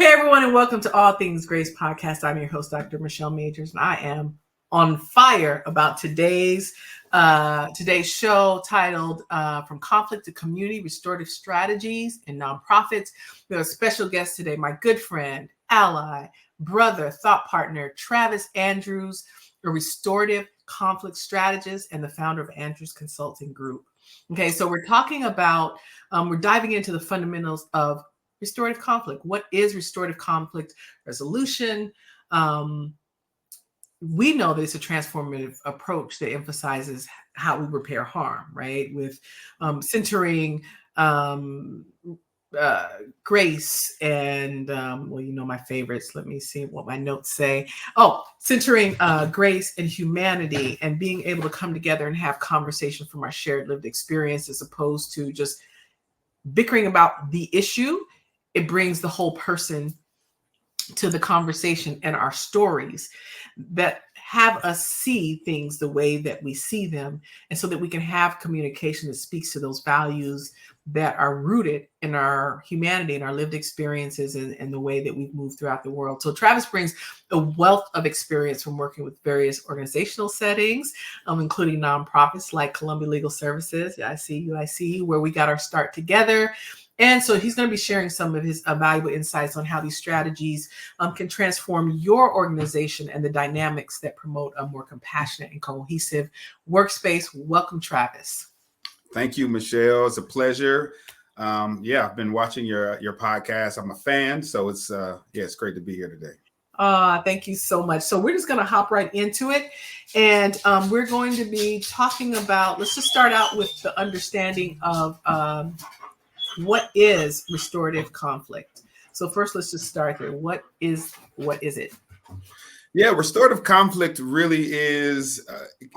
Hey everyone, and welcome to All Things Grace Podcast. I'm your host, Dr. Michelle Majors, and I am on fire about today's show titled "From Conflict to Community: Restorative Strategies in Nonprofits." We have a special guest today, my good friend, ally, brother, thought partner, Travis Andrews, a restorative conflict strategist and the founder of Andrews Consulting Group. Okay, so we're talking about we're diving into the fundamentals of restorative conflict. What is restorative conflict resolution? We know that it's a transformative approach that emphasizes how we repair harm, right? With centering grace and, well, you know, my favorites. Let me see what my notes say. Oh, centering grace and humanity and being able to come together and have conversation from our shared lived experience as opposed to just bickering about the issue. It brings the whole person to the conversation and our stories that have us see things the way that we see them. And so that we can have communication that speaks to those values that are rooted in our humanity and our lived experiences and the way that we've moved throughout the world. So Travis brings a wealth of experience from working with various organizational settings, including nonprofits like Columbia Legal Services. I see you, where we got our start together. And so he's going to be sharing some of his valuable insights on how these strategies can transform your organization and the dynamics that promote a more compassionate and cohesive workspace. Welcome, Travis. Thank you, Michelle. It's a pleasure. I've been watching your podcast. I'm a fan, so it's great to be here today. Thank you so much. So we're just going to hop right into it. And we're going to be talking about, let's just start out with the understanding of what is restorative conflict? So first, let's just start there. What is it? Yeah, restorative conflict really is,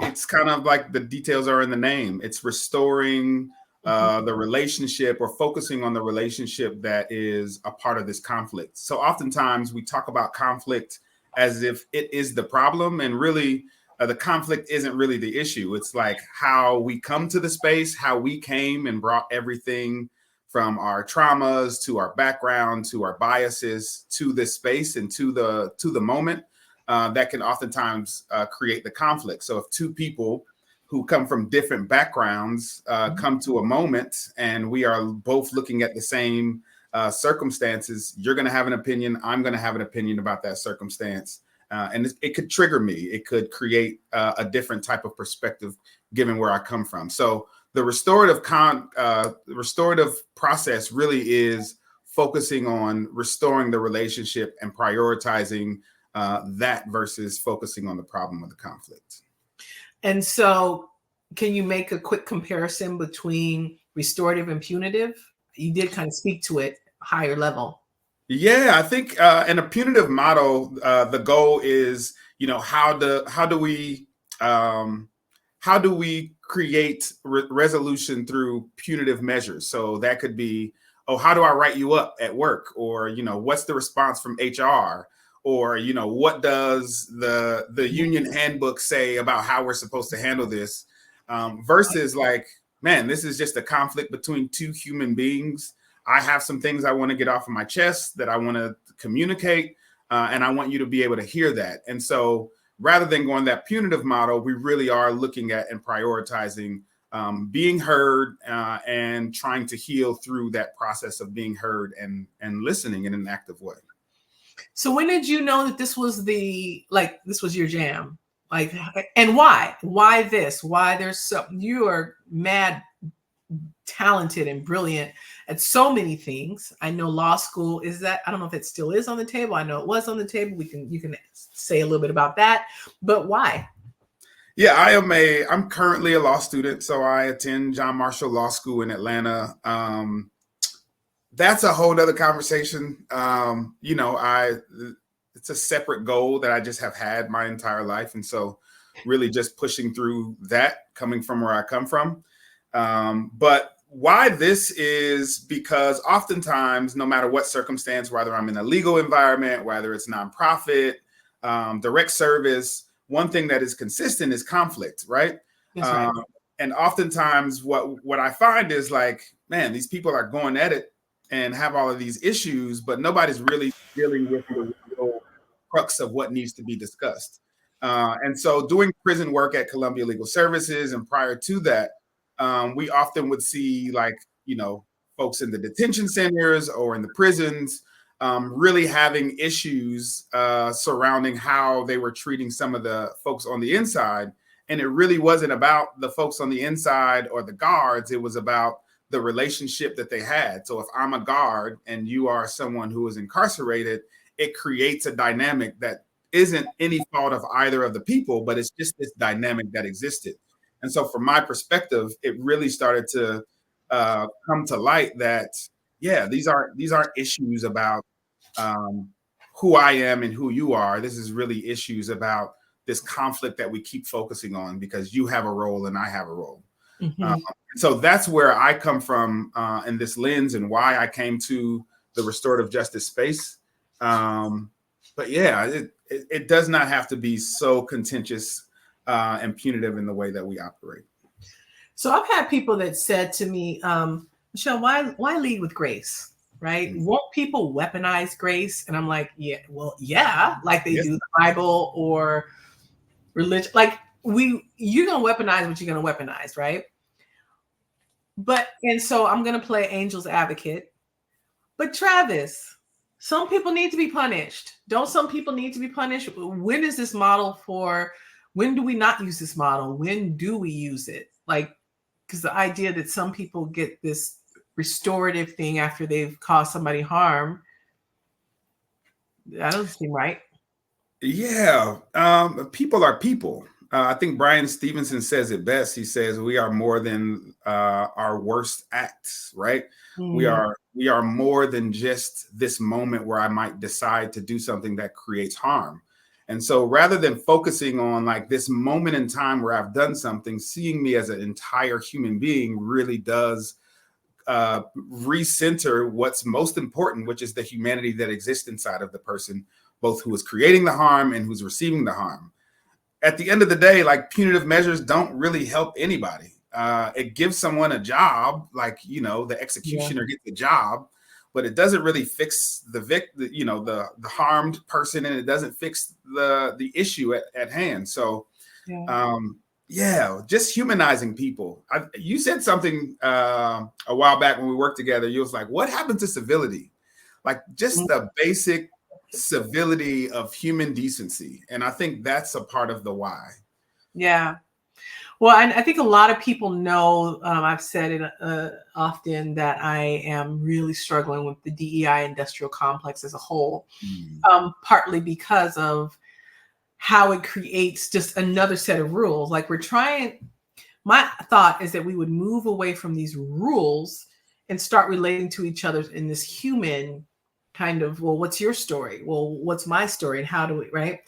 it's kind of like the details are in the name. It's restoring the relationship or focusing on the relationship that is a part of this conflict. So oftentimes we talk about conflict as if it is the problem, and really the conflict isn't really the issue. It's like how we come to the space, how we came and brought everything from our traumas to our background to our biases to this space and to the moment that can oftentimes create the conflict. So if two people who come from different backgrounds come to a moment and we are both looking at the same circumstances, you're going to have an opinion. I'm going to have an opinion about that circumstance. And it could trigger me. It could create a different type of perspective given where I come from. So the restorative process really is focusing on restoring the relationship and prioritizing that versus focusing on the problem of the conflict. And so can you make a quick comparison between restorative and punitive? You did kind of speak to it higher level. Yeah, I think in a punitive model, the goal is, how do we create resolution through punitive measures? So that could be, how do I write you up at work? Or, what's the response from HR? Or, what does the union handbook say about how we're supposed to handle this? Versus like, man, this is just a conflict between two human beings. I have some things I want to get off of my chest that I want to communicate, and I want you to be able to hear that. And so rather than going that punitive model, we really are looking at and prioritizing being heard and trying to heal through that process of being heard and listening in an active way. So when did you know that this was your jam? Like, and why? Why this? Why you are mad talented and brilliant at so many things. I know law school is that. I don't know if it still is on the table. I know it was on the table. You can say a little bit about that, but why? Yeah, I'm currently a law student. So I attend John Marshall Law School in Atlanta. That's a whole nother conversation. It's a separate goal that I just have had my entire life. And so really just pushing through that, coming from where I come from. But why this is because oftentimes, no matter what circumstance, whether I'm in a legal environment, whether it's nonprofit, direct service, one thing that is consistent is conflict, right? That's right. And oftentimes what I find is like, man, these people are going at it and have all of these issues, but nobody's really dealing with the real crux of what needs to be discussed. And so doing prison work at Columbia Legal Services, and prior to that, we often would see, like, folks in the detention centers or in the prisons really having issues surrounding how they were treating some of the folks on the inside. And it really wasn't about the folks on the inside or the guards. It was about the relationship that they had. So if I'm a guard and you are someone who is incarcerated, it creates a dynamic that isn't any fault of either of the people, but it's just this dynamic that existed. And so from my perspective, it really started to come to light that, yeah, these aren't issues about who I am and who you are. This is really issues about this conflict that we keep focusing on because you have a role and I have a role. Mm-hmm. So that's where I come from in this lens and why I came to the restorative justice space. But yeah, it does not have to be so contentious and punitive in the way that we operate. So I've had people that said to me, Michelle, why lead with grace? Right? Mm-hmm. Won't people weaponize grace? And I'm like, yeah, like they do the Bible or religion. Like you're gonna weaponize what you're gonna weaponize, right? And so I'm gonna play angel's advocate. But Travis, some people need to be punished. Don't some people need to be punished? When is this model for? When do we not use this model? When do we use it? Like, because the idea that some people get this restorative thing after they've caused somebody harm, that doesn't seem right. Yeah, people are people. I think Brian Stevenson says it best. He says we are more than our worst acts, right? Mm. We are more than just this moment where I might decide to do something that creates harm. And so rather than focusing on like this moment in time where I've done something, seeing me as an entire human being really does recenter what's most important, which is the humanity that exists inside of the person, both who is creating the harm and who's receiving the harm. At the end of the day, like punitive measures don't really help anybody. It gives someone a job, like, the executioner gets the job, but it doesn't really fix the harmed person, and it doesn't fix the issue at hand. So, just humanizing people. You said something a while back when we worked together. You was like, what happened to civility? Like just the basic civility of human decency. And I think that's a part of the why. Yeah. Well, I think a lot of people know, I've said it often, that I am really struggling with the DEI industrial complex as a whole, partly because of how it creates just another set of rules. Like my thought is that we would move away from these rules and start relating to each other in this human kind of, well, what's your story? Well, what's my story? And how do we, right?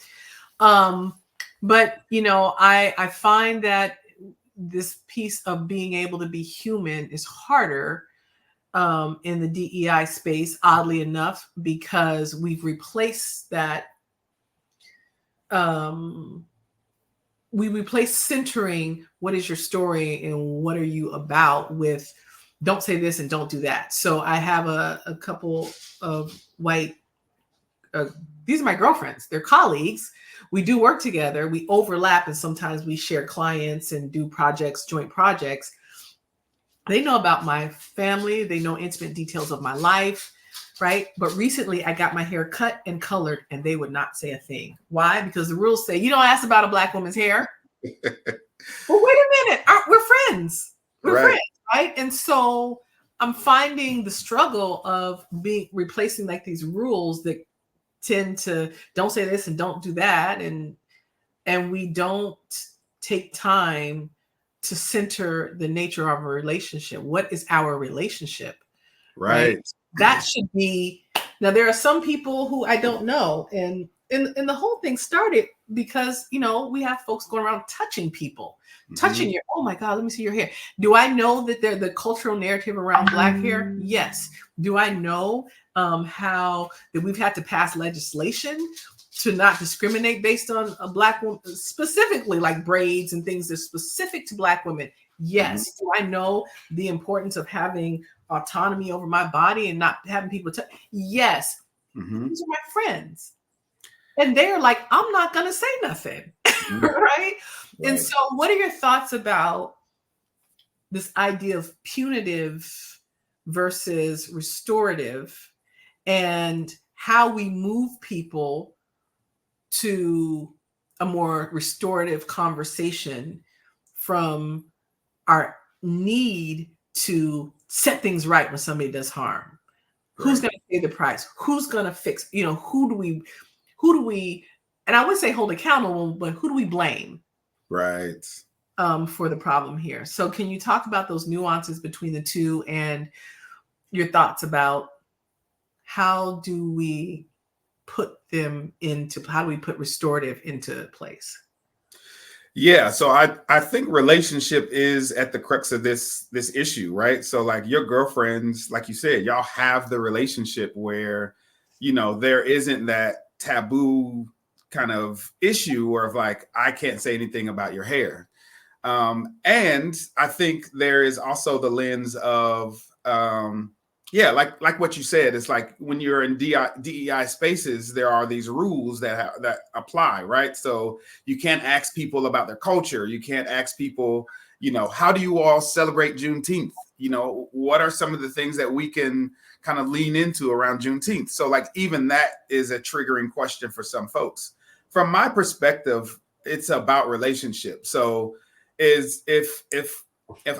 But, I find that this piece of being able to be human is harder in the DEI space, oddly enough, because we've replaced that. We replace centering what is your story and what are you about with don't say this and don't do that. So I have a couple of white, these are my girlfriends, they're colleagues. We do work together, we overlap, and sometimes we share clients and do projects, joint projects. They know about my family, they know intimate details of my life, right? But recently I got my hair cut and colored and they would not say a thing. Why? Because the rules say, you don't ask about a Black woman's hair. Well, wait a minute, we're friends. We're friends, right? And so I'm finding the struggle of replacing like these rules that tend to don't say this and don't do that. And we don't take time to center the nature of a relationship. What is our relationship? Right. That should be. Now, there are some people who I don't know. And the whole thing started because, we have folks going around touching people, touching your, oh my God, let me see your hair. Do I know that they're the cultural narrative around Black hair? Yes. Do I know how that we've had to pass legislation to not discriminate based on a Black woman, specifically like braids and things that are specific to Black women? Yes. Do I know the importance of having autonomy over my body and not having people yes, Mm-hmm. these are my friends. And they're like, I'm not going to say nothing. Mm-hmm. Right? And Right. so what are your thoughts about this idea of punitive versus restorative, and how we move people to a more restorative conversation from our need to set things right when somebody does harm? Who's Right. going to pay the price? Who's going to fix, who do we, and I would say hold accountable, but who do we blame Right. for the problem here? So can you talk about those nuances between the two, and your thoughts about how do we how do we put restorative into place? Yeah, so I think relationship is at the crux of this issue, right? So like your girlfriends, like you said, y'all have the relationship where, there isn't that taboo kind of issue where of like, I can't say anything about your hair. And I think there is also the lens of yeah, like what you said. It's like when you're in DEI spaces, there are these rules that apply, right? So you can't ask people about their culture. You can't ask people, how do you all celebrate Juneteenth? What are some of the things that we can kind of lean into around Juneteenth? So like even that is a triggering question for some folks. From my perspective, it's about relationship. So is if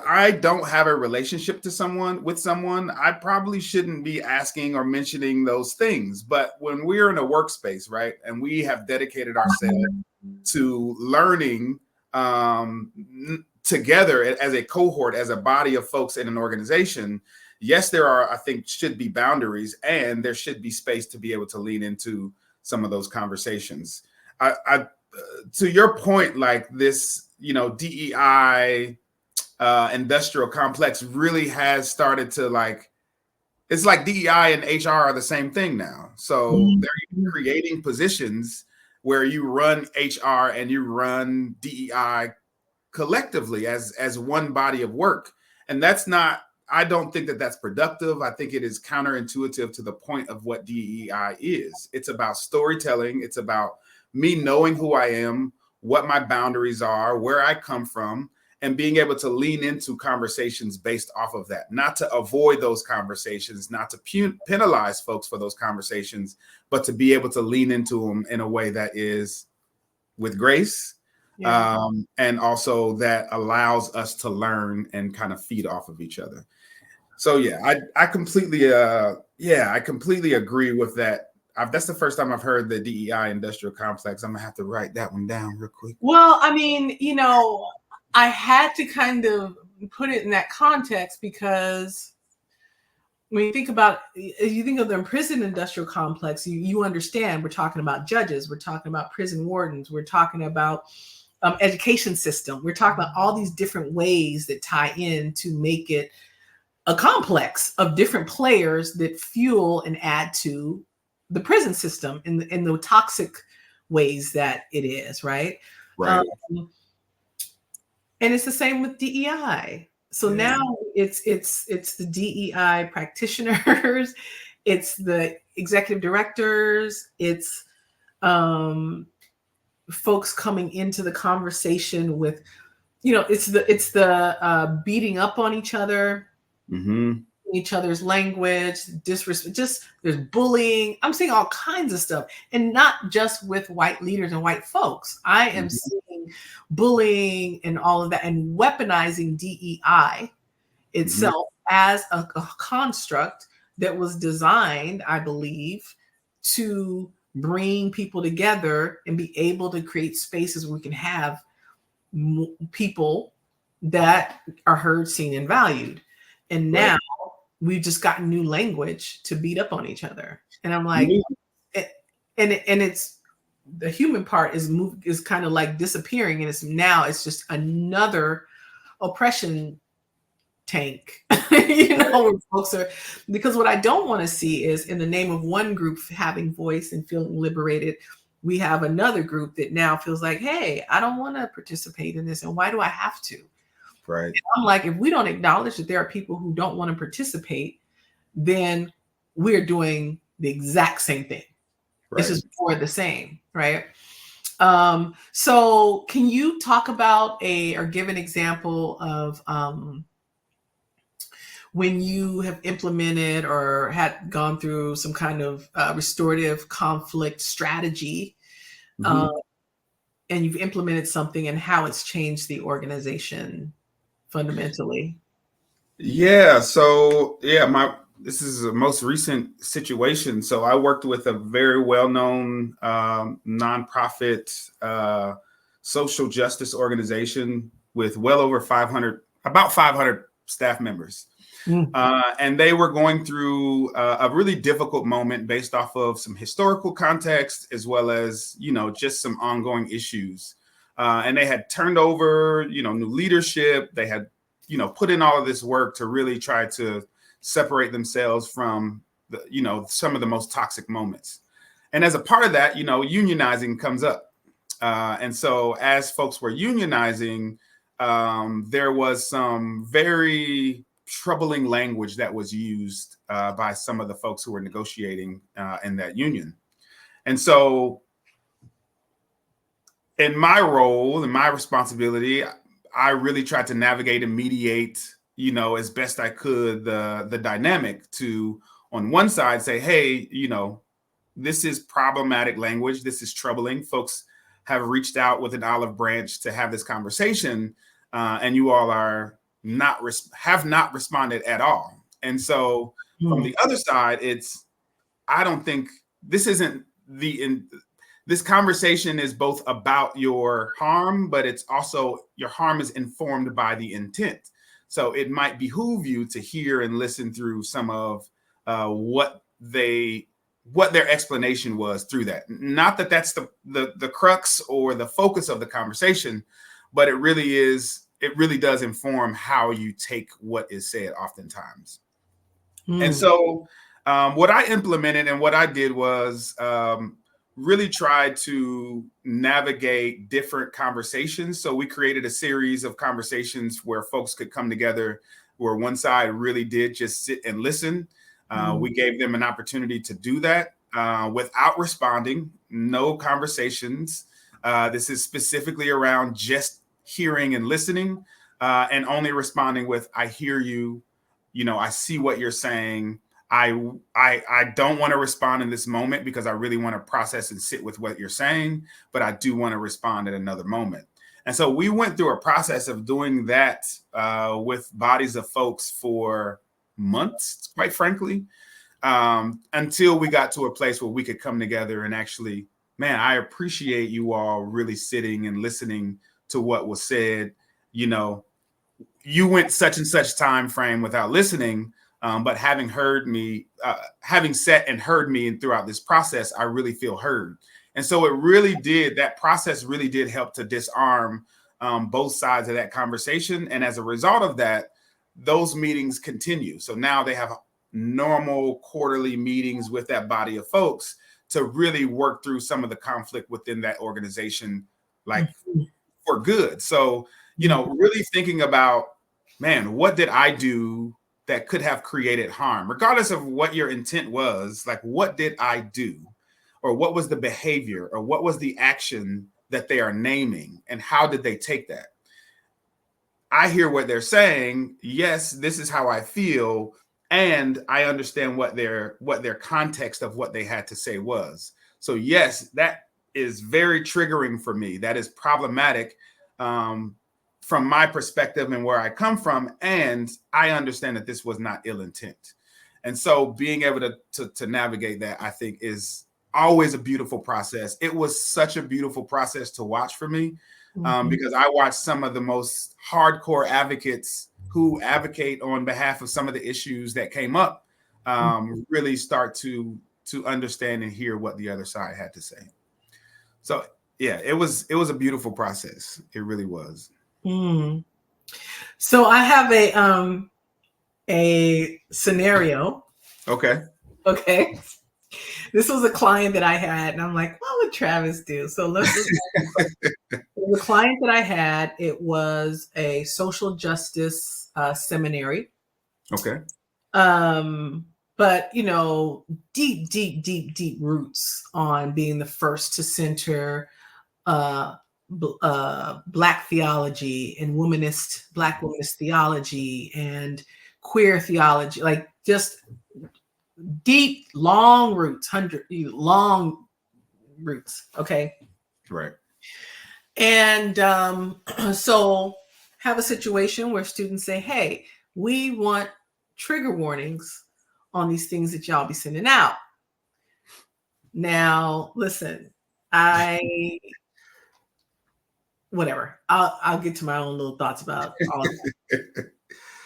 I don't have a relationship with someone, I probably shouldn't be asking or mentioning those things. But when we're in a workspace, right, and we have dedicated ourselves to learning together as a cohort, as a body of folks in an organization, yes, there are, I think, should be boundaries, and there should be space to be able to lean into some of those conversations. To your point, like this, DEI industrial complex really has started to it's like DEI and HR are the same thing now. So they're creating positions where you run HR and you run DEI collectively as one body of work. And I don't think that that's productive. I think it is counterintuitive to the point of what DEI is. It's about storytelling. It's about me knowing who I am, what my boundaries are, where I come from, and being able to lean into conversations based off of that, not to avoid those conversations, not to penalize folks for those conversations, but to be able to lean into them in a way that is with grace. Yeah. And also that allows us to learn and kind of feed off of each other. So yeah, I completely agree with that. That's the first time I've heard the DEI industrial complex. I'm gonna have to write that one down real quick. Well, I mean, I had to kind of put it in that context because when you think of the prison industrial complex, you understand we're talking about judges, we're talking about prison wardens, we're talking about education system, we're talking about all these different ways that tie in to make it a complex of different players that fuel and add to the prison system in the toxic ways that it is, right? Right. And it's the same with DEI. So now it's the DEI practitioners, it's the executive directors, it's folks coming into the conversation with, it's the beating up on each other, each other's language, disrespect, just there's bullying. I'm seeing all kinds of stuff, and not just with white leaders and white folks. I am seeing bullying and all of that, and weaponizing DEI itself as a construct that was designed, I believe, to bring people together and be able to create spaces where we can have people that are heard, seen, and valued. And now we've just gotten new language to beat up on each other. And I'm like, it's the human part is kind of like disappearing, and it's just another oppression tank. Where folks are, because what I don't want to see is, in the name of one group having voice and feeling liberated, we have another group that now feels like, hey, I don't want to participate in this, and why do I have to? Right. I'm like, if we don't acknowledge that there are people who don't want to participate, then we're doing the exact same thing. It's Right. just more the same, right? So can you talk about or give an example of when you have implemented or had gone through some kind of restorative conflict strategy, Mm-hmm. and you've implemented something and how it's changed the organization fundamentally? Yeah. So this is a most recent situation. So I worked with a very well-known nonprofit social justice organization with well over about 500 staff members. Mm. And they were going through a really difficult moment based off of some historical context, as well as, just some ongoing issues. And they had turned over, new leadership. They had, put in all of this work to really try to separate themselves from some of the most toxic moments. And as a part of that, unionizing comes up. And so as folks were unionizing, there was some very troubling language that was used by some of the folks who were negotiating in that union. And so in my role, in my responsibility, I really tried to navigate and mediate, as best I could, the dynamic to, on one side, say, hey, this is problematic language. This is troubling. Folks have reached out with an olive branch to have this conversation, and you all are have not responded at all. And so from the other side, I don't think this isn't this conversation is both about your harm, but it's also your harm is informed by the intent. So it might behoove you to hear and listen through some of what their explanation was through that. Not that that's the crux or the focus of the conversation, but it really does inform how you take what is said oftentimes. And so what I implemented and what I did was really tried to navigate different conversations. So we created a series of conversations where folks could come together, where one side really did just sit and listen. We gave them an opportunity to do that without responding, no conversations. This is specifically around just hearing and listening, and only responding with, I hear you, I see what you're saying. I don't want to respond in this moment because I really want to process and sit with what you're saying, but I do want to respond at another moment. And so we went through a process of doing that with bodies of folks for months, quite frankly, until we got to a place where we could come together and actually, man, I appreciate you all really sitting and listening to what was said. You went such and such time frame without listening. But having heard me, having sat and heard me and throughout this process, I really feel heard. And so that process really did help to disarm both sides of that conversation. And as a result of that, those meetings continue. So now they have normal quarterly meetings with that body of folks to really work through some of the conflict within that organization, like for good. So, really thinking about, man, what did I do that could have created harm, regardless of what your intent was? Like, what did I do? Or what was the behavior? Or what was the action that they are naming? And how did they take that? I hear what they're saying. Yes, this is how I feel. And I understand what their context of what they had to say was. So yes, that is very triggering for me. That is problematic from my perspective and where I come from. And I understand that this was not ill intent. And so being able to navigate that, I think, is always a beautiful process. It was such a beautiful process to watch for me because I watched some of the most hardcore advocates who advocate on behalf of some of the issues that came up really start to understand and hear what the other side had to say. So yeah, it was a beautiful process. It really was. So I have a scenario. Okay. Okay. This was a client that I had, and I'm like, what would Travis do? So the client that I had, it was a social justice seminary. Okay. But deep, deep, deep, deep roots on being the first to center Black theology and Black womanist theology and queer theology, like just deep, long roots, long roots. Okay. Right. And so have a situation where students say, hey, we want trigger warnings on these things that y'all be sending out. Now, listen, whatever. I'll get to my own little thoughts about all of that.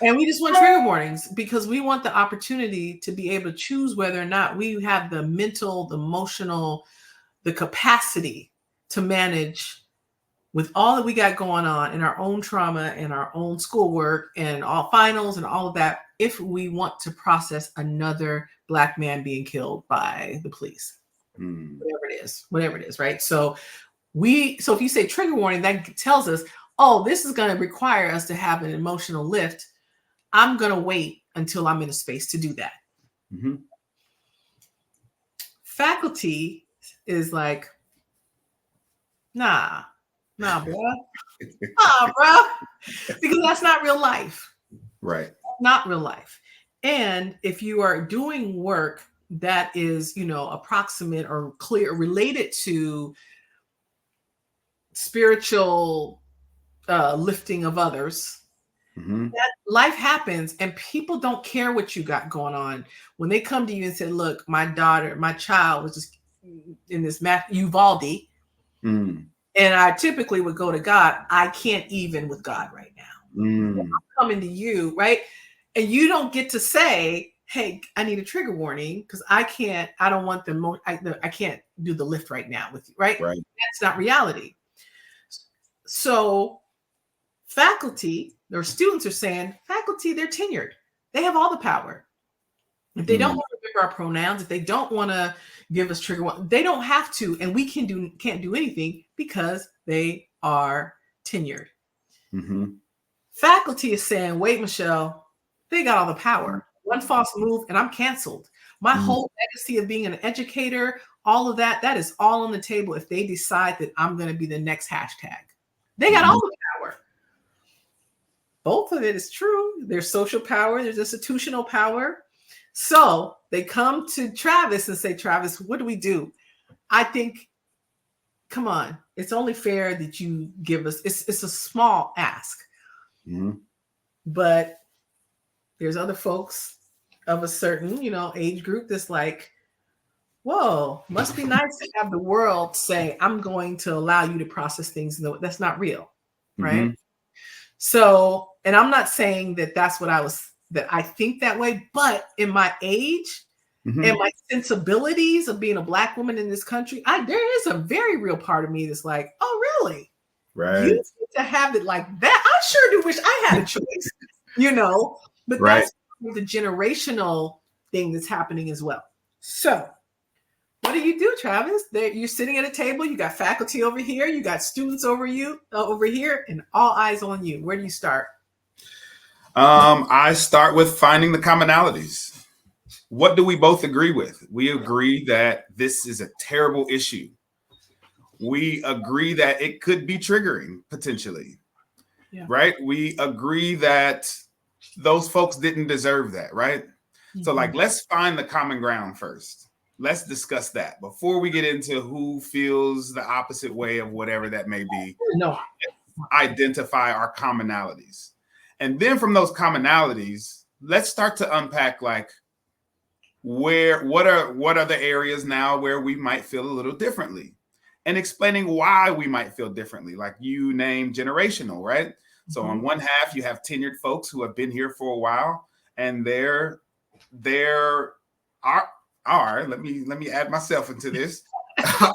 And we just want trigger warnings because we want the opportunity to be able to choose whether or not we have the mental, the emotional, the capacity to manage with all that we got going on in our own trauma and our own schoolwork and all finals and all of that, if we want to process another Black man being killed by the police, whatever it is, right? So if you say trigger warning, that tells us, oh, this is going to require us to have an emotional lift. I'm going to wait until I'm in a space to do that. Mm-hmm. Faculty is like, nah, bro. Because that's not real life. Right. Not real life. And if you are doing work that is, approximate or clear, related to spiritual lifting of others, that life happens and people don't care what you got going on. When they come to you and say, look, my child was just in this Uvalde, and I typically would go to God. I can't even with God right now. I'm coming to you, right? And you don't get to say, hey, I need a trigger warning because I can't do the lift right now with you, right? That's not reality. So faculty or students are saying, faculty, they're tenured. They have all the power. If they don't want to remember our pronouns, if they don't want to give us trigger warning, they don't have to, and we can't do anything because they are tenured. Faculty is saying, wait, Michelle, they got all the power. One false move and I'm canceled. My whole legacy of being an educator, all of that is all on the table if they decide that I'm going to be the next hashtag. They got all the power. Both of it is true. There's social power, there's institutional power. So they come to Travis and say, Travis, what do we do? I think, come on, it's only fair that you give us, it's a small ask. But there's other folks of a certain, age group that's like, whoa, must be nice to have the world say, I'm going to allow you to process things. No, that's not real, right? So, and I'm not saying that that I think that way, but in my age and my sensibilities of being a Black woman in this country, there is a very real part of me that's like, oh, really? Right. You need to have it like that. I sure do wish I had a choice, but that's the generational thing that's happening as well. So what do you do, Travis? You're sitting at a table, you got faculty over here, you got students over here, and all eyes on you. Where do you start? I start with finding the commonalities. What do we both agree with? We agree that this is a terrible issue. We agree that it could be triggering potentially, right? We agree that those folks didn't deserve that, right? So let's find the common ground first. Let's discuss that before we get into who feels the opposite way of whatever that may be. No. Identify our commonalities. And then from those commonalities, let's start to unpack what are the areas now where we might feel a little differently, and explaining why we might feel differently. Like you named generational, right? So on one half, you have tenured folks who have been here for a while, and let me add myself into this.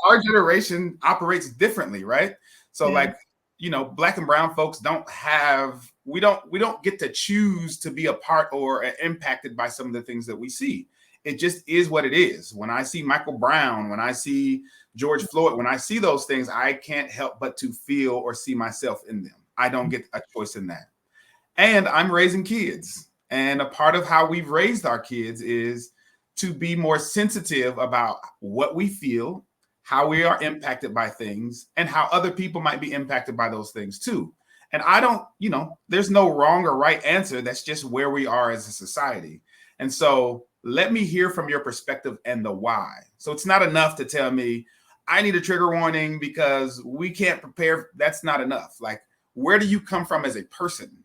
Our generation operates differently, right? So Black and brown folks we don't get to choose to be a part or impacted by some of the things that we see. it just is what it is. When I see Michael Brown, when I see George Floyd, when I see those things, I can't help but to feel or see myself in them. I don't get a choice in that. And I'm raising kids. And a part of how we've raised our kids is to be more sensitive about what we feel, how we are impacted by things, and how other people might be impacted by those things too. And I don't, there's no wrong or right answer. That's just where we are as a society. And so let me hear from your perspective and the why. So it's not enough to tell me I need a trigger warning because we can't prepare. That's not enough. Like, where do you come from as a person?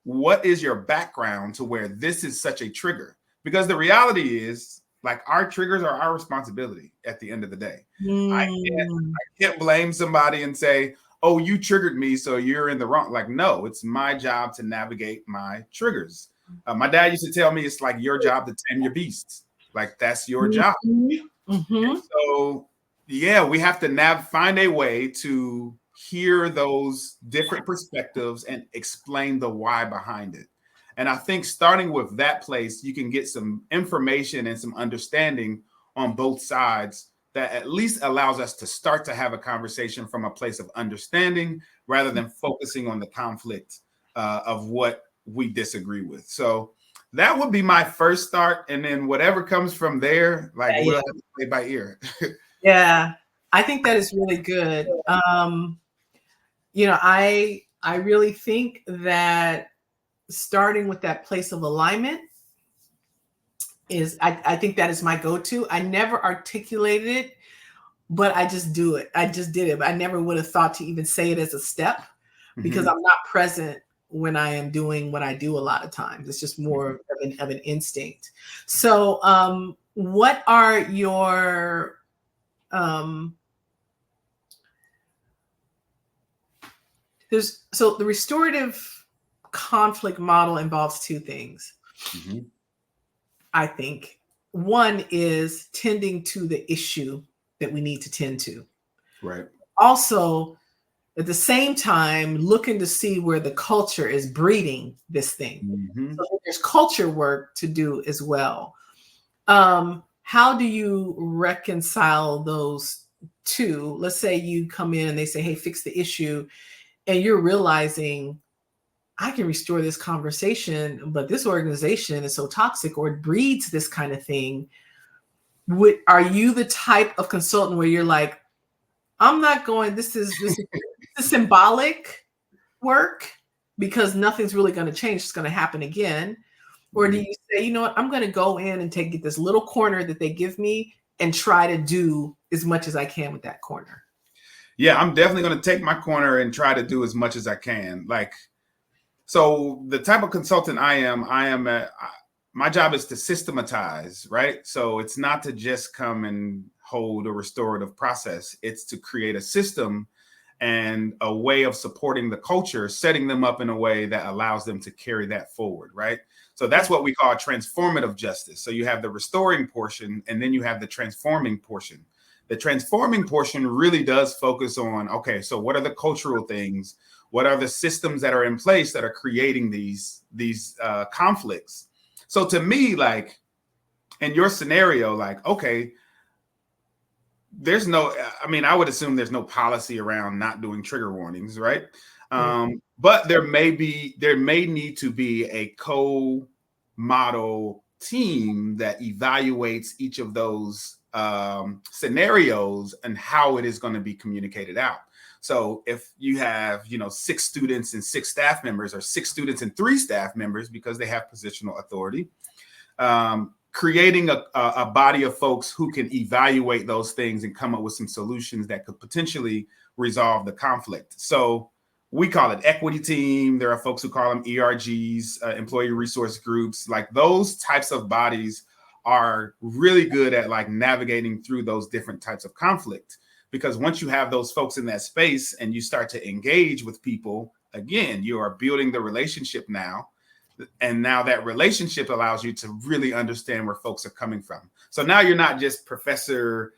What is your background to where this is such a trigger? Because the reality is, like, our triggers are our responsibility at the end of the day. I can't blame somebody and say, oh, you triggered me, so you're in the wrong. Like, no, it's my job to navigate my triggers. My dad used to tell me it's like your job to tame your beasts. Like, that's your job. So, yeah, we have to find a way to hear those different perspectives and explain the why behind it. And I think starting with that place, you can get some information and some understanding on both sides that at least allows us to start to have a conversation from a place of understanding rather than focusing on the conflict of what we disagree with. So that would be my first start. And then whatever comes from there, like, we'll have to play by ear. Yeah, I think that is really good. I really think that starting with that place of alignment is, I think that is my go-to. I never articulated it, but I just do it. I just did it. But I never would have thought to even say it as a step because I'm not present when I am doing what I do a lot of times. It's just more of an instinct. So what are your so the restorative conflict model involves two things. I think one is tending to the issue that we need to tend to. Right. Also, at the same time, looking to see where the culture is breeding this thing. So there's culture work to do as well. How do you reconcile those two? Let's say you come in and they say, hey, fix the issue. And you're realizing I can restore this conversation, but this organization is so toxic or it breeds this kind of thing. Are you the type of consultant where you're like, I'm not going, this is symbolic work because nothing's really going to change. It's going to happen again. Or do you say, you know what, I'm going to go in and get this little corner that they give me and try to do as much as I can with that corner? Yeah, I'm definitely going to take my corner and try to do as much as I can. Like, so the type of consultant I am my job is to systematize, right? So it's not to just come and hold a restorative process. It's to create a system and a way of supporting the culture, setting them up in a way that allows them to carry that forward, right? So that's what we call transformative justice. So you have the restoring portion, and then you have the transforming portion. The transforming portion really does focus on, okay, so what are the cultural things? What are the systems that are in place that are creating these conflicts? So to me, like, in your scenario, like, okay, I would assume there's no policy around not doing trigger warnings, right? But there may need to be a co-model team that evaluates each of those scenarios and how it is going to be communicated out. So if you have, 6 students and 6 staff members, or 6 students and 3 staff members because they have positional authority, creating a body of folks who can evaluate those things and come up with some solutions that could potentially resolve the conflict. So we call it equity team. There are folks who call them ERGs, employee resource groups. Like, those types of bodies are really good at, like, navigating through those different types of conflict. Because once you have those folks in that space and you start to engage with people, again, you are building the relationship now. And now that relationship allows you to really understand where folks are coming from. So now you're not just Professor,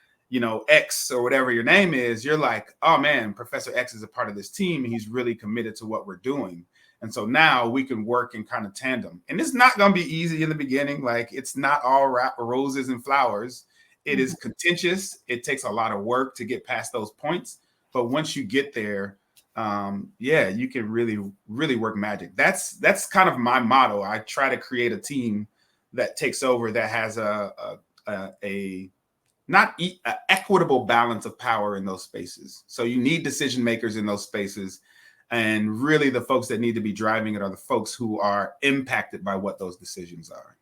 X or whatever your name is. You're like, oh man, Professor X is a part of this team and he's really committed to what we're doing. And so now we can work in kind of tandem. And it's not going to be easy in the beginning. Like, it's not all roses and flowers. It is contentious. It takes a lot of work to get past those points. But once you get there, yeah, you can really, really work magic. That's kind of my motto. I try to create a team that takes over, that has a equitable balance of power in those spaces. So you need decision makers in those spaces. And really the folks that need to be driving it are the folks who are impacted by what those decisions are.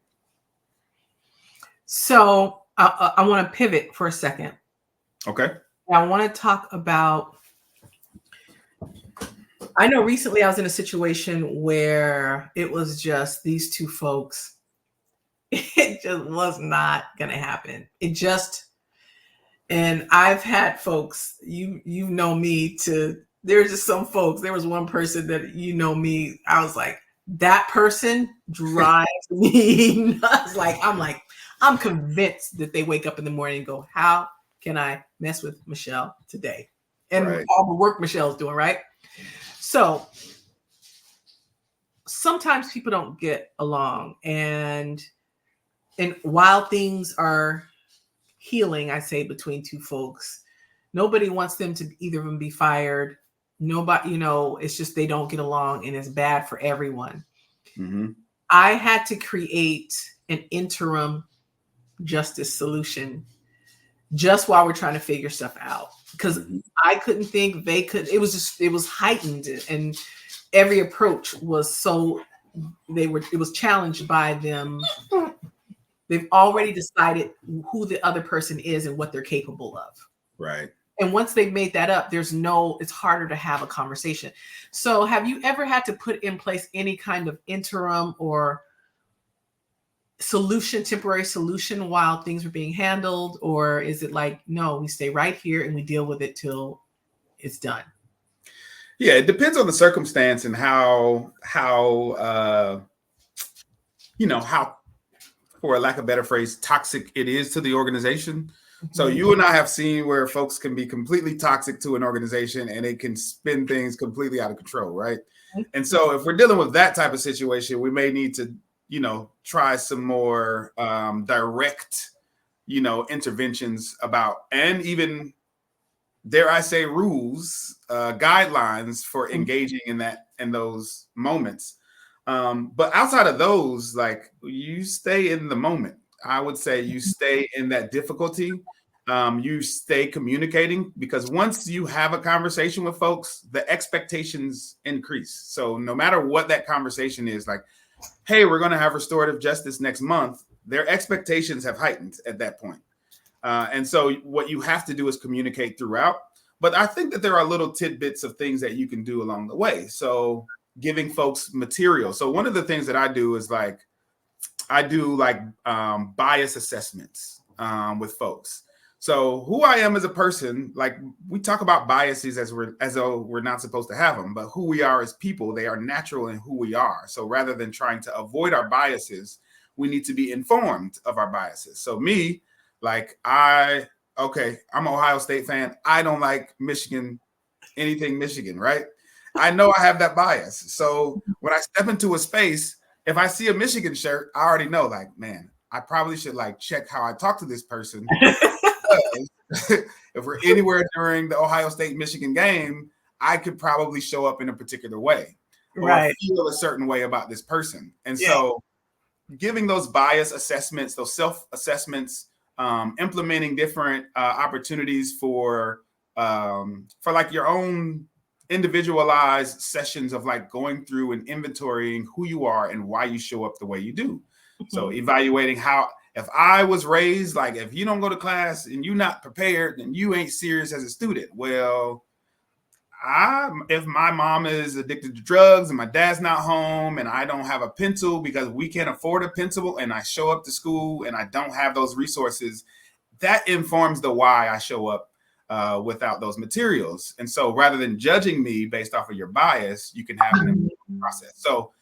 So I want to pivot for a second. Okay. I want to talk about, I know recently I was in a situation where it was just these two folks. It just was not going to happen. And I've had folks, you know me, there's just some folks, there was one person that, me, I was like, that person drives me nuts. I'm convinced that they wake up in the morning and go, how can I mess with Michelle today? And all the work Michelle's doing, right? So sometimes people don't get along, and while things are healing, I say, between two folks, nobody wants them to either of them be fired. Nobody, it's just they don't get along, and it's bad for everyone. Mm-hmm. I had to create an interim justice solution just while we're trying to figure stuff out, because I couldn't think, they could. It was heightened, and every approach was it was challenged by them. They've already decided who the other person is and what they're capable of. Right. And once they've made that up, it's harder to have a conversation. So have you ever had to put in place any kind of interim or temporary solution while things were being handled? Or is it like, no, we stay right here and we deal with it till it's done? Yeah, it depends on the circumstance and how, for lack of a better phrase, toxic it is to the organization. So you and I have seen where folks can be completely toxic to an organization, and it can spin things completely out of control, right? And so if we're dealing with that type of situation, we may need to, try some more direct, interventions about, and even, dare I say, rules, guidelines for engaging in those moments. But outside of those, like, you stay in the moment. I would say you stay in that difficulty. You stay communicating, because once you have a conversation with folks, the expectations increase. So no matter what that conversation is, like, hey, we're going to have restorative justice next month, their expectations have heightened at that point. And so what you have to do is communicate throughout. But I think that there are little tidbits of things that you can do along the way. So giving folks material. So one of the things that I do is bias assessments with folks. So who I am as a person, like, we talk about biases as though we're not supposed to have them, but who we are as people, they are natural in who we are. So rather than trying to avoid our biases, we need to be informed of our biases. So me, like, I'm an Ohio State fan. I don't like anything Michigan, right? I know I have that bias. So when I step into a space, if I see a Michigan shirt, I already know, like, man, I probably should check how I talk to this person. If we're anywhere during the Ohio State Michigan game, I could probably show up in a particular way, or feel a certain way about this person. And so giving those bias assessments, those self-assessments, implementing different opportunities for your own individualized sessions of going through and inventorying who you are and why you show up the way you do. So evaluating how, if I was raised, if you don't go to class and you're not prepared, then you ain't serious as a student. Well, if my mom is addicted to drugs and my dad's not home and I don't have a pencil because we can't afford a pencil, and I show up to school and I don't have those resources, that informs the why I show up without those materials. And so rather than judging me based off of your bias, you can have an process. So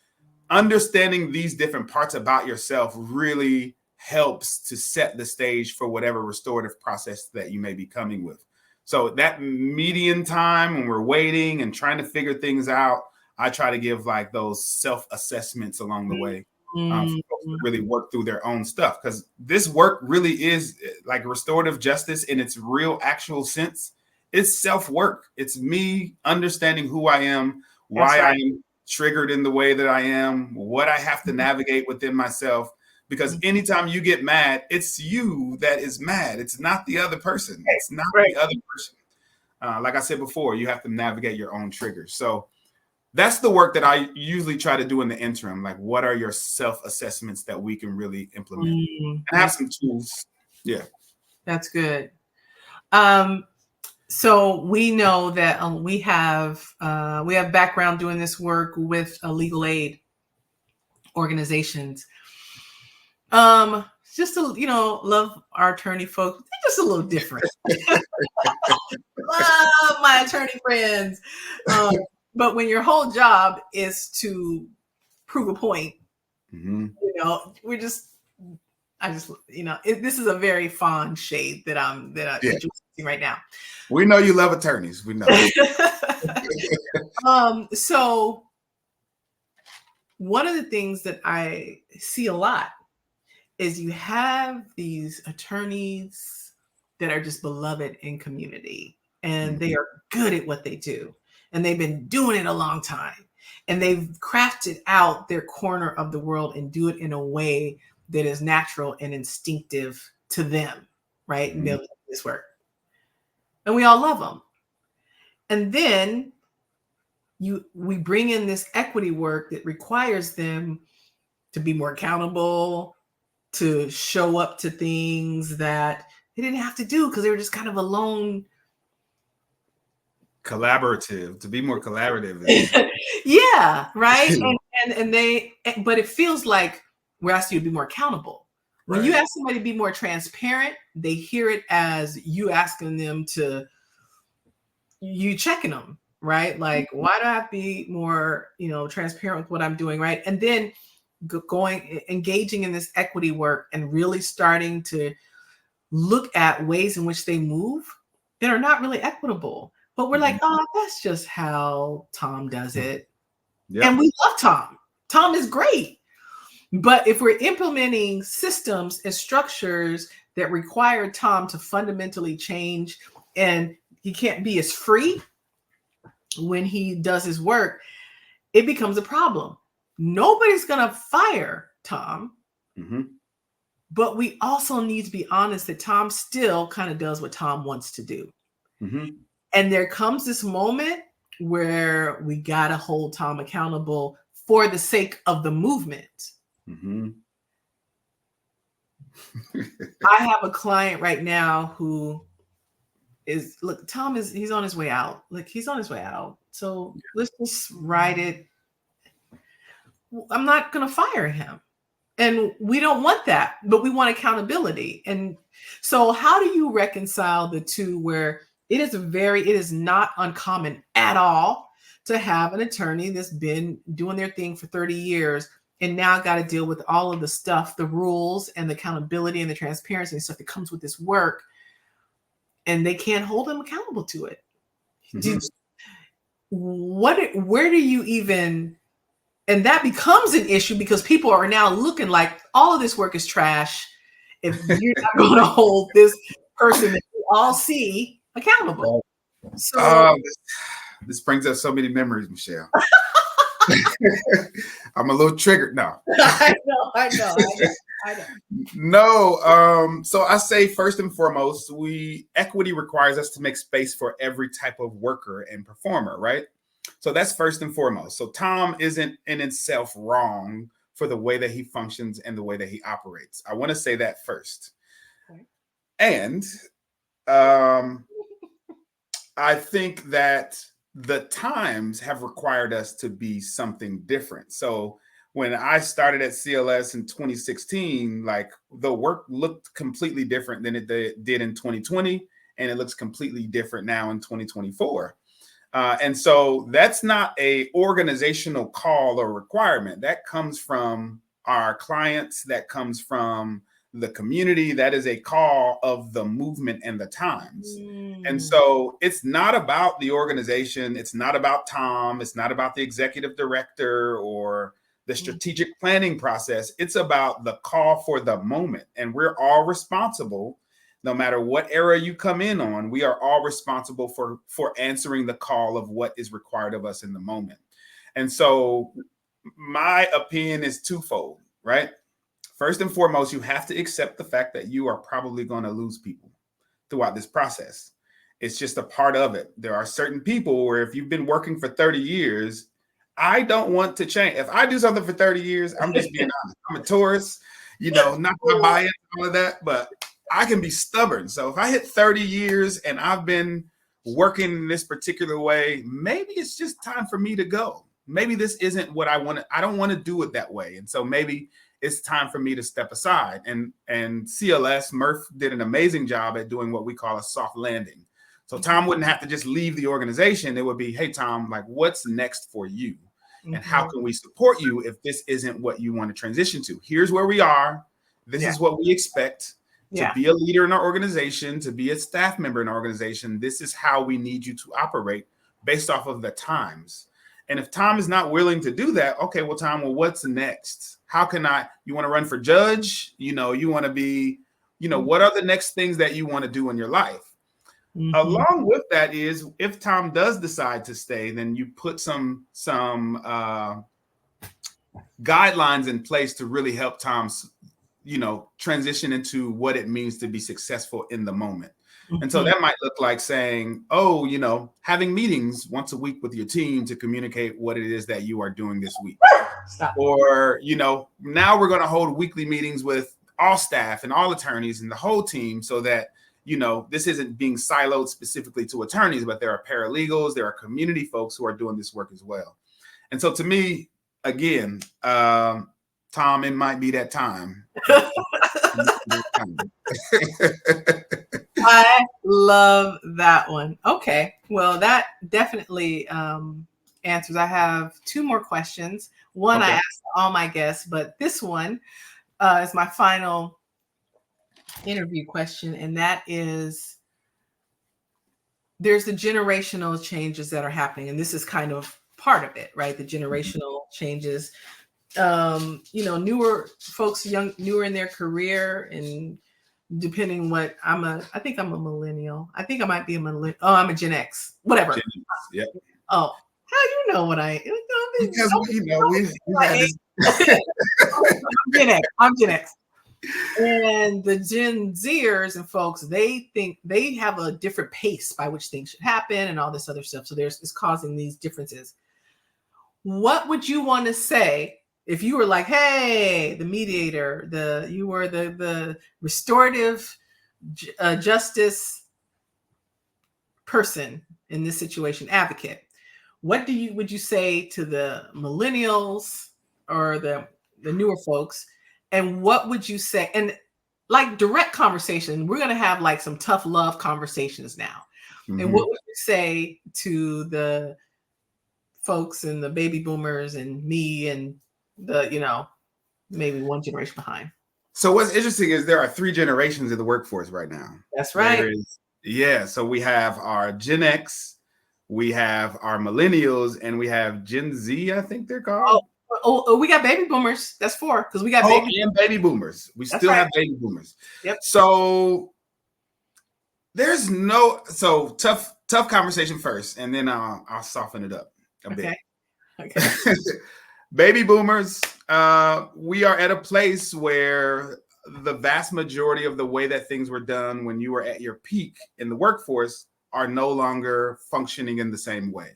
understanding these different parts about yourself really helps to set the stage for whatever restorative process that you may be coming with. So that median time when we're waiting and trying to figure things out, I try to give like those self-assessments along the way for Mm-hmm. folks to really work through their own stuff. Because this work really is like restorative justice in its real actual sense. It's self-work. It's me understanding who I am, why I am triggered in the way that I am, what I have to navigate within myself. Because anytime you get mad, it's you that is mad. It's not the other person. It's not the other person. Like I said before, you have to navigate your own triggers. So that's the work that I usually try to do in the interim. Like, what are your self-assessments that we can really implement? And have some tools. Yeah. That's good. So we know that we have background doing this work with legal aid organizations. Just to, love our attorney folks. They're just a little different. Love my attorney friends. But when your whole job is to prove a point, this is a very fond shade that you're seeing right now. We know you love attorneys. We know. So one of the things that I see a lot is you have these attorneys that are just beloved in community, and they are good at what they do, and they've been doing it a long time, and they've crafted out their corner of the world and do it in a way that is natural and instinctive to them, right? And be able to do this work. And we all love them. And then we bring in this equity work that requires them to be more accountable, to show up to things that they didn't have to do because they were just kind of alone. Collaborative, to be more collaborative. Yeah, right. But it feels like we're asking you to be more accountable. When you ask somebody to be more transparent, they hear it as you asking them to, you checking them, right? Like, why do I have to be more, transparent with what I'm doing, right? And then engaging in this equity work and really starting to look at ways in which they move that are not really equitable. But we're like, oh, that's just how Tom does it. Yep. And we love Tom. Tom is great. But if we're implementing systems and structures that require Tom to fundamentally change, and he can't be as free when he does his work, it becomes a problem. Nobody's going to fire Tom. But we also need to be honest that Tom still kind of does what Tom wants to do. And there comes this moment where we got to hold Tom accountable for the sake of the movement. I have a client right now who is, look, he's on his way out. Like, he's on his way out. So let's just ride it. I'm not going to fire him. And we don't want that, but we want accountability. And so how do you reconcile the two, where it is not uncommon at all to have an attorney that's been doing their thing for 30 years and now got to deal with all of the stuff, the rules and the accountability and the transparency and stuff that comes with this work, and they can't hold them accountable to it. Where do you even... And that becomes an issue because people are now looking like all of this work is trash if you're not going to hold this person that we all see accountable. So this brings up so many memories, Michelle. I'm a little triggered now. I know. No, so I say first and foremost, equity requires us to make space for every type of worker and performer, right? So that's first and foremost. So Tom isn't in itself wrong for the way that he functions and the way that he operates. I want to say that first. Okay. And I think that the times have required us to be something different. So when I started at CLS in 2016, like, the work looked completely different than it did in 2020, and it looks completely different now in 2024. And so that's not a organizational call or requirement. That comes from our clients. That comes from the community. That is a call of the movement and the times. And Mm. so it's not about the organization. It's not about Tom. It's not about the executive director or the strategic planning process. It's about the call for the moment. And we're all responsible, no matter what era you come in on, we are all responsible for answering the call of what is required of us in the moment. And so my opinion is twofold, right? First and foremost, you have to accept the fact that you are probably going to lose people throughout this process. It's just a part of it. There are certain people where if you've been working for 30 years, I don't want to change. If I do something for 30 years, I'm just being honest. I'm a tourist, not my bias, all of that, but I can be stubborn. So if I hit 30 years and I've been working in this particular way, maybe it's just time for me to go. Maybe this isn't what I want to, I don't want to do it that way. And so maybe it's time for me to step aside. And CLS, Murph did an amazing job at doing what we call a soft landing. So Tom wouldn't have to just leave the organization. It would be, hey, Tom, like, what's next for you? And how can we support you if this isn't what you want to transition to? Here's where we are. This is what we expect. To be a leader in our organization, to be a staff member in our organization, this is how we need you to operate based off of the times. And if Tom is not willing to do that, okay, well, Tom, well, what's next? How can you want to run for judge? You want to be, what are the next things that you want to do in your life? Along with that is, if Tom does decide to stay, then you put some guidelines in place to really help Tom's transition into what it means to be successful in the moment. And so that might look like saying, having meetings once a week with your team to communicate what it is that you are doing this week. Stop. Or, now we're going to hold weekly meetings with all staff and all attorneys and the whole team so that, this isn't being siloed specifically to attorneys, but there are paralegals, there are community folks who are doing this work as well. And so to me, again, Tom, it might be that time. I love that one. Okay. Well, that definitely answers. I have two more questions. One I asked all my guests, but this one is my final interview question. And that is, there's the generational changes that are happening. And this is kind of part of it, right? The generational changes. Newer folks, newer in their career, and depending what I think I'm a millennial. I think I might be a millennial. Oh, I'm a Gen X, whatever. Gen X, yeah. Oh, how you know what I? Because we had this. I'm Gen X. And the Gen Zers and folks, they think they have a different pace by which things should happen and all this other stuff. So it's causing these differences. What would you want to say if you were like, hey, the mediator, you were the restorative justice person in this situation, advocate? What would you say to the millennials or the newer folks? And what would you say? And like direct conversation, we're going to have like some tough love conversations now. And what would you say to the folks and the baby boomers and me and the, maybe one generation behind? So what's interesting is there are 3 generations in the workforce right now. That's right. So we have our Gen X, we have our millennials, and we have Gen Z, I think they're called. Oh, we got baby boomers. That's 4 because we got baby boomers. We still have baby boomers. Yep. So there's tough conversation first, and then I'll soften it up a bit. Okay. Baby boomers, we are at a place where the vast majority of the way that things were done when you were at your peak in the workforce are no longer functioning in the same way.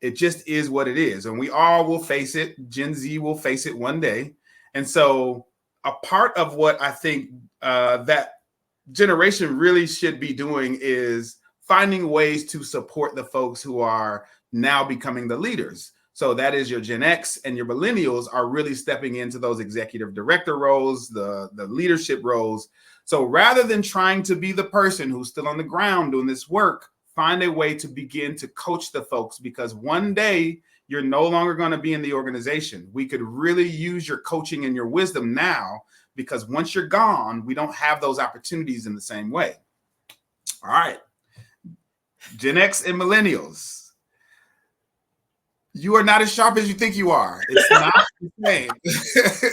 It just is what it is. And we all will face it. Gen Z will face it one day. And so a part of what I think that generation really should be doing is finding ways to support the folks who are now becoming the leaders. So that is your Gen X, and your millennials are really stepping into those executive director roles, the leadership roles. So rather than trying to be the person who's still on the ground doing this work, find a way to begin to coach the folks, because one day you're no longer going to be in the organization. We could really use your coaching and your wisdom now, because once you're gone, we don't have those opportunities in the same way. All right. Gen X and millennials. You are not as sharp as you think you are. It's not the same.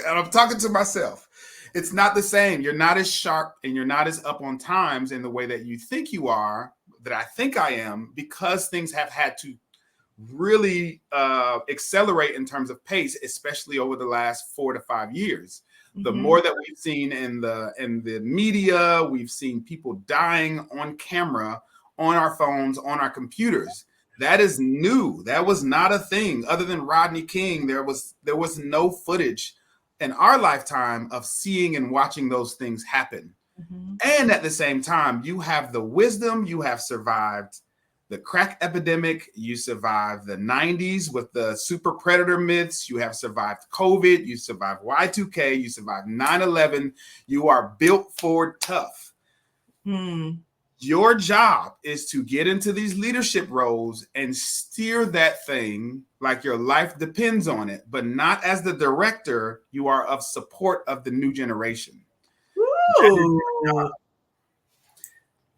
And I'm talking to myself. It's not the same. You're not as sharp and you're not as up on times in the way that you think you are, that I think I am, because things have had to really accelerate in terms of pace, especially over the last 4 to 5 years. The more that we've seen in the media, we've seen people dying on camera, on our phones, on our computers. That is new. That was not a thing. Other than Rodney King, there was no footage in our lifetime of seeing and watching those things happen. And at the same time, you have the wisdom, you have survived the crack epidemic, you survived the 90s with the super predator myths, you have survived COVID, you survived Y2K, you survived 9/11. You are built for tough. Your job is to get into these leadership roles and steer that thing like your life depends on it, but not as the director. You are of support of the new generation.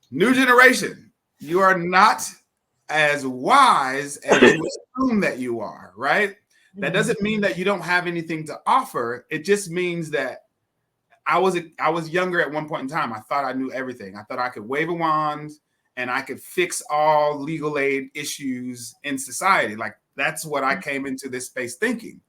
New generation, you are not as wise as you assume that you are, right? That doesn't mean that you don't have anything to offer. It just means that I was younger at one point in time. I thought I knew everything. I thought I could wave a wand and I could fix all legal aid issues in society. Like, that's what I came into this space thinking.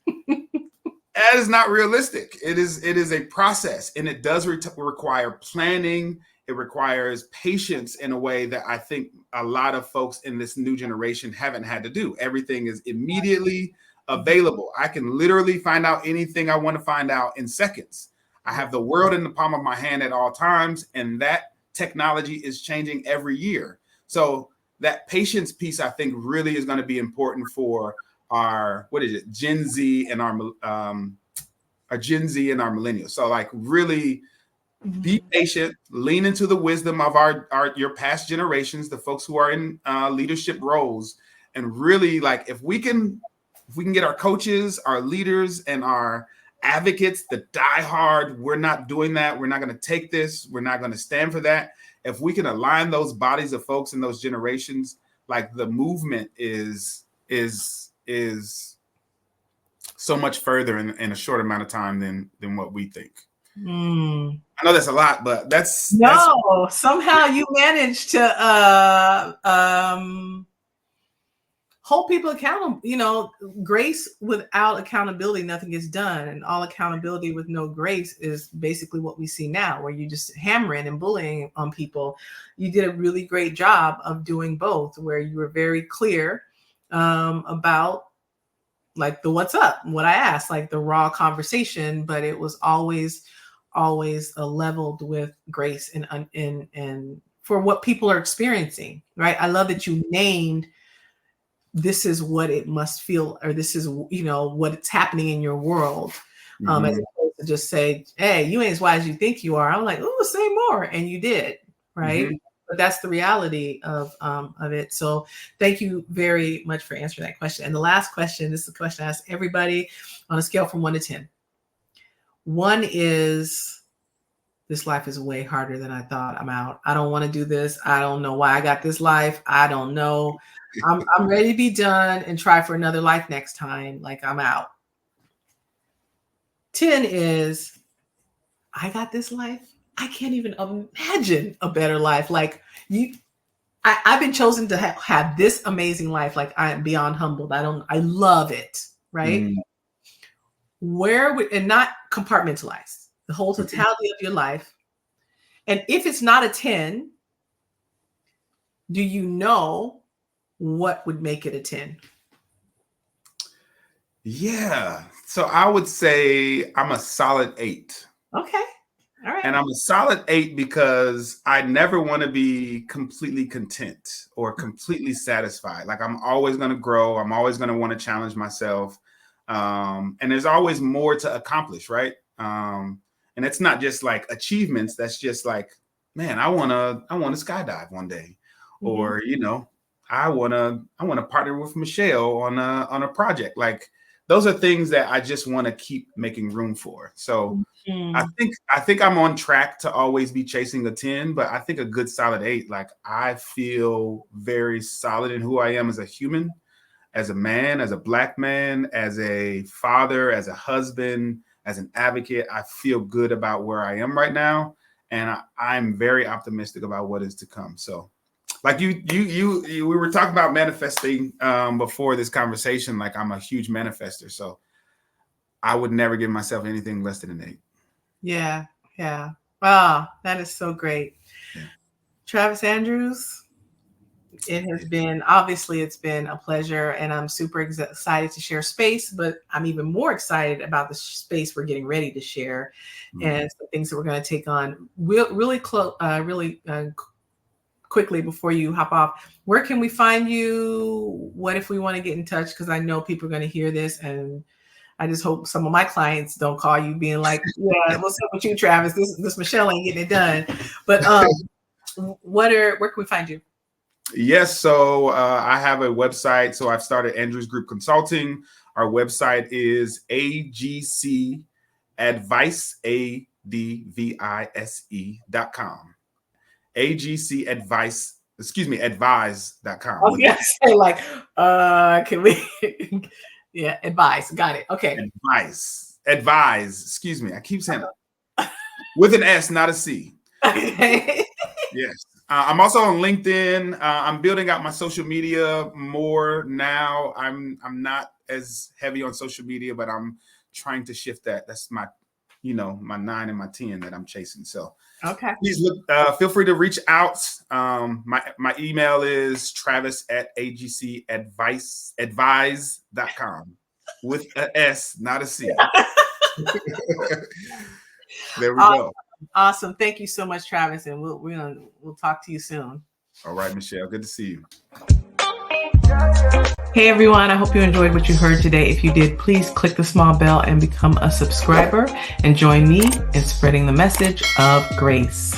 That is not realistic. It is a process, and it does require planning. It requires patience in a way that I think a lot of folks in this new generation haven't had to do. Everything is immediately available. I can literally find out anything I want to find out in seconds. I have the world in the palm of my hand at all times, and that technology is changing every year. So that patience piece, I think, really is going to be important for our Gen Z and our Gen Z and our millennials. So, like, really be patient, lean into the wisdom of your past generations, the folks who are in leadership roles, and really, like, if we can get our coaches, our leaders, and our advocates that die hard, we're not doing that. We're not going to take this. We're not going to stand for that. If we can align those bodies of folks in those generations, like, the movement is so much further in a short amount of time than what we think. I know that's a lot, but that's somehow you managed to hold people accountable. You know, grace without accountability, nothing gets done. And all accountability with no grace is basically what we see now, where you just hammering and bullying on people. You did a really great job of doing both, where you were very clear about, like, the what's up, what I asked, like the raw conversation, but it was always leveled with grace and for what people are experiencing, right? I love that you named, this is what it must feel, or this is, you know, what's happening in your world, as opposed to just say, hey, you ain't as wise as you think you are. I'm like, oh, say more, and you did, right? But that's the reality of it. So thank you very much for answering that question. And the last question, this is a question I ask everybody on a scale from 1 to 10. 1 is, this life is way harder than I thought. I'm out. I don't want to do this. I don't know why I got this life. I don't know. I'm ready to be done and try for another life next time. Like, I'm out. 10 is, I got this life. I can't even imagine a better life. Like, I've been chosen to have this amazing life. Like, I am beyond humbled. I love it. Right. And not compartmentalize the whole totality of your life. And if it's not a 10, do you know what would make it a 10? Yeah. So I would say I'm a solid 8. Okay. All right. And I'm a solid 8 because I never want to be completely content or completely satisfied. Like, I'm always going to grow. I'm always going to want to challenge myself. And there's always more to accomplish, right? And it's not just like achievements. That's just like, man, I want to skydive one day, or, you know, I want to partner with Michelle on a project. Like, those are things that I just want to keep making room for. So I think I'm on track to always be chasing a 10, but I think a good solid 8. Like, I feel very solid in who I am as a human, as a man, as a Black man, as a father, as a husband, as an advocate. I feel good about where I am right now, and I'm very optimistic about what is to come. So, like we were talking about manifesting before this conversation. Like, I'm a huge manifester, so I would never give myself anything less than an 8. Yeah. Yeah. Wow. That is so great. Yeah. Travis Andrews, it's been a pleasure, and I'm super excited to share space, but I'm even more excited about the space we're getting ready to share and the things that we're going to take on really quickly before you hop off. Where can we find you? What if we want to get in touch? Because I know people are going to hear this, and I just hope some of my clients don't call you being like, yeah, what's up with you, Travis? This Michelle ain't getting it done. But where can we find you? Yes, so I have a website. So I've started Andrews Group Consulting. Our website is agcadvise.com. advise.com. Okay, say like, can we? Yeah, advice. Got it. Okay. Advise. Excuse me. I keep saying it with an S, not a C. Okay. Yes. I'm also on LinkedIn. I'm building out my social media more now. I'm not as heavy on social media, but I'm trying to shift that. That's my 9 and my 10 that I'm chasing. So okay. Please feel free to reach out. My email is travis@agcadvise.com with an S, not a C. There we go. Awesome. Thank you so much, Travis. And we'll talk to you soon. All right, Michelle. Good to see you. Hey, everyone. I hope you enjoyed what you heard today. If you did, please click the small bell and become a subscriber and join me in spreading the message of grace.